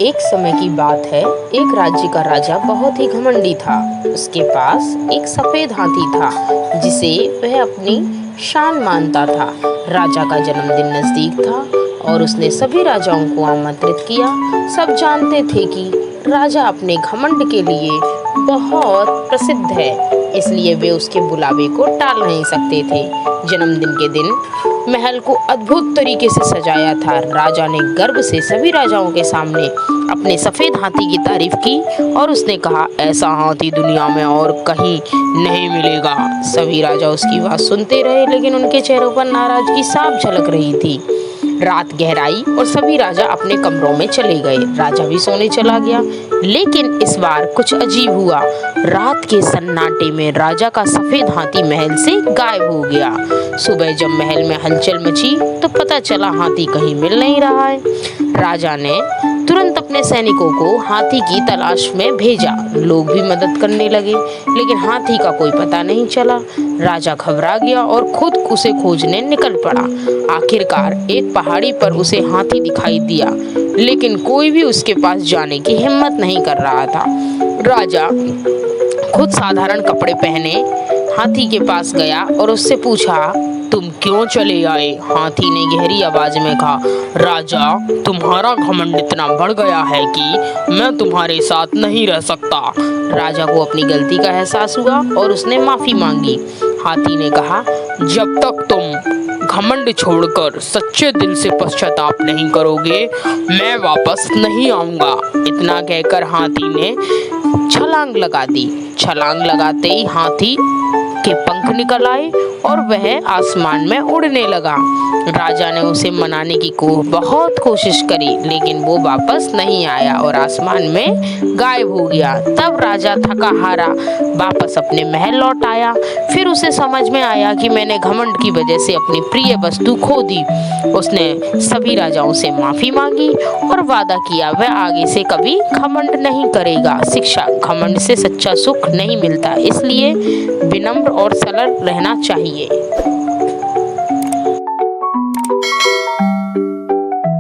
एक समय की बात है। एक राज्य का राजा बहुत ही घमंडी था। उसके पास एक सफेद हाथी था जिसे वह अपनी शान मानता था। राजा का जन्मदिन नजदीक था और उसने सभी राजाओं को आमंत्रित किया। सब जानते थे कि राजा अपने घमंड के लिए बहुत प्रसिद्ध है, इसलिए वे उसके बुलावे को टाल नहीं सकते थे। जन्मदिन के दिन महल को अद्भुत तरीके से सजाया था। राजा ने गर्व से सभी राजाओं के सामने अपने सफेद हाथी की तारीफ की और उसने कहा, ऐसा हाथी दुनिया में और कहीं नहीं मिलेगा। सभी राजा उसकी बात सुनते रहे, लेकिन उनके चेहरों पर नाराजगी साफ झलक रही थी। रात गहराई और सभी राजा अपने कमरों में चले गए। राजा भी सोने चला गया, लेकिन इस बार कुछ अजीब हुआ। रात के सन्नाटे में राजा का सफेद हाथी महल से गायब हो गया। सुबह जब महल में हलचल मची तो पता चला हाथी कहीं मिल नहीं रहा है। राजा ने तुरंत अपने सैनिकों को हाथी की तलाश में भेजा। लोग भी मदद करने लगे, लेकिन हाथी का कोई पता नहीं चला। राजा घबरा गया और खुद उसे खोजने निकल पड़ा। आखिरकार एक पहाड़ी पर उसे हाथी दिखाई दिया, लेकिन कोई भी उसके पास जाने की हिम्मत नहीं कर रहा था। राजा खुद साधारण कपड़े पहने हाथी के पास गया और उससे पूछा, तुम क्यों चले आए? हाथी ने गहरी आवाज में कहा, राजा, तुम्हारा घमंड इतना बढ़ गया है कि मैं तुम्हारे साथ नहीं रह सकता। राजा को अपनी गलती का एहसास हुआ और उसने माफी मांगी। हाथी ने कहा, जब तक तुम घमंड छोड़कर सच्चे दिल से पश्चाताप नहीं करोगे, मैं वापस नहीं आऊंगा। इतना कहकर हाथी ने छलांग लगा दी। छलांग लगाते ही हाथी के पंख निकल आए और वह आसमान में उड़ने लगा। राजा ने उसे मनाने की बहुत कोशिश करी, लेकिन वो वापस नहीं आया और आसमान में गायब हो गया। तब राजा थका हारा वापस अपने महल लौट आया। फिर उसे समझ में आया कि मैंने घमंड की वजह से अपनी प्रिय वस्तु खो दी। उसने सभी राजाओं से माफी मांगी और वादा किया वह आगे से कभी घमंड नहीं करेगा। शिक्षा, घमंड से सच्चा सुख नहीं मिलता, इसलिए विनम्र और सरल रहना चाहिए।